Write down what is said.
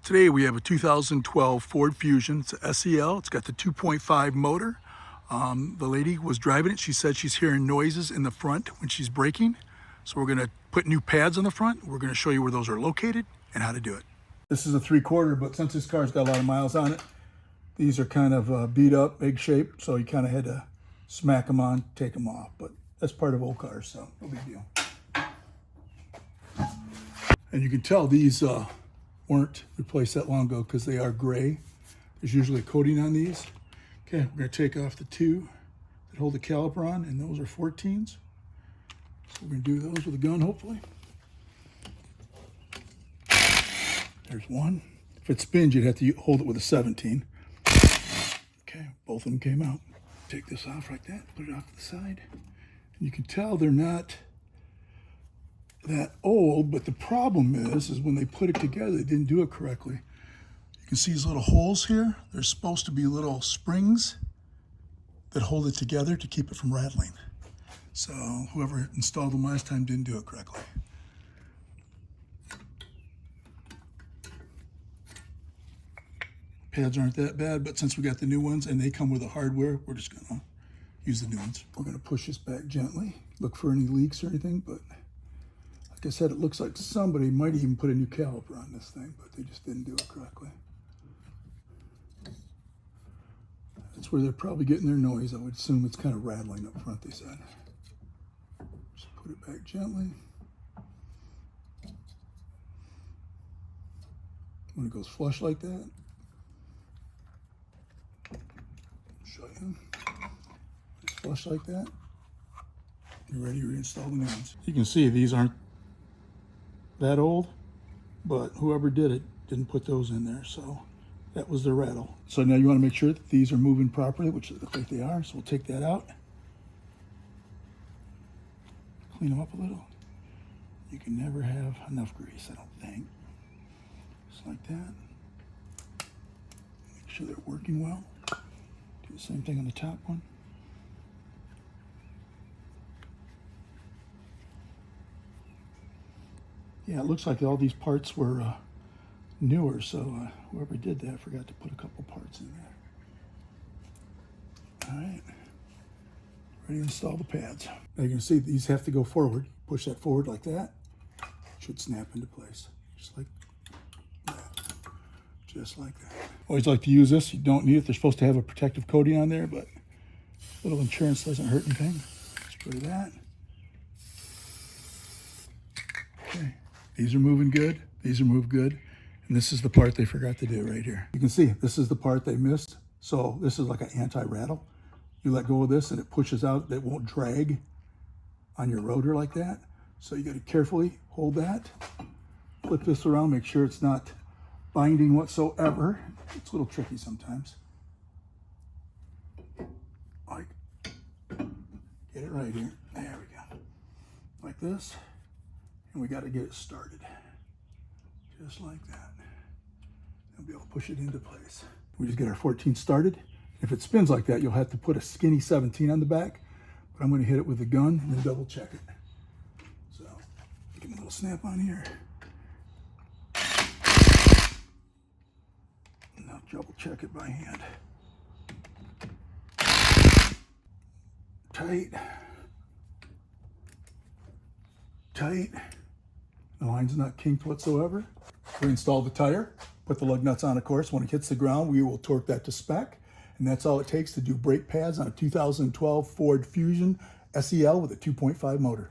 Today we have a 2012 Ford Fusion. It's a SEL. It's got the 2.5 motor. The lady was driving it. She said she's hearing noises in the front when she's braking. So we're gonna put new pads on the front. We're gonna show you where those are located and how to do it. This is a 3/4, but since this car's got a lot of miles on it, these are kind of beat up, egg shaped. So you kind of had to smack them on, take them off. But that's part of old cars, so no big deal. And you can tell these weren't replaced that long ago because they are gray. There's usually a coating on these. Okay, we're gonna take off the two that hold the caliper on, and those are 14s. So we're gonna do those with a gun, hopefully. There's one. If it spins, you'd have to hold it with a 17. Okay, both of them came out. Take this off like that, put it off to the side. And you can tell they're not that old, but the problem is when they put it together, they didn't do it correctly. You can see these little holes here. They're supposed to be little springs that hold it together to keep it from rattling. So whoever installed them last time didn't do it correctly. Pads aren't that bad, but since we got the new ones and they come with the hardware, we're just gonna use the new ones. We're gonna push this back gently, look for any leaks or anything, but like I said, it looks like somebody might even put a new caliper on this thing, but they just didn't do it correctly. That's where they're probably getting their noise. I would assume it's kind of rattling up front, they said. Just put it back gently. When it goes flush like that, show you. When it's flush like that, you're ready to reinstall the new ones. You can see these aren't that old, but whoever did it didn't put those in there, so that was the rattle. So now you want to make sure that these are moving properly, which they look like they are, so we'll take that out. Clean them up a little. You can never have enough grease, I don't think. Just like that. Make sure they're working well. Do the same thing on the top one. Yeah, it looks like all these parts were newer, so whoever did that forgot to put a couple parts in there. All right, ready to install the pads. Now you can see these have to go forward. Push that forward like that. Should snap into place, just like that. Just like that. Always like to use this. You don't need it. They're supposed to have a protective coating on there, but a little insurance doesn't hurt anything. Just put that. Okay. These are moving good, these are moved good, and this is the part they forgot to do right here. You can see, this is the part they missed. So this is like an anti-rattle. You let go of this and it pushes out, it won't drag on your rotor like that. So you gotta carefully hold that, flip this around, make sure it's not binding whatsoever. It's a little tricky sometimes. Like, get it right here, there we go. Like this. And we got to get it started, just like that. And be able to push it into place. We just get our 14 started. If it spins like that, you'll have to put a skinny 17 on the back, but I'm going to hit it with a gun and then double check it. So, give me a little snap on here. And I'll double check it by hand. Tight. Tight. The line's not kinked whatsoever. We install the tire, put the lug nuts on, of course. When it hits the ground, we will torque that to spec. And that's all it takes to do brake pads on a 2012 Ford Fusion SEL with a 2.5 motor.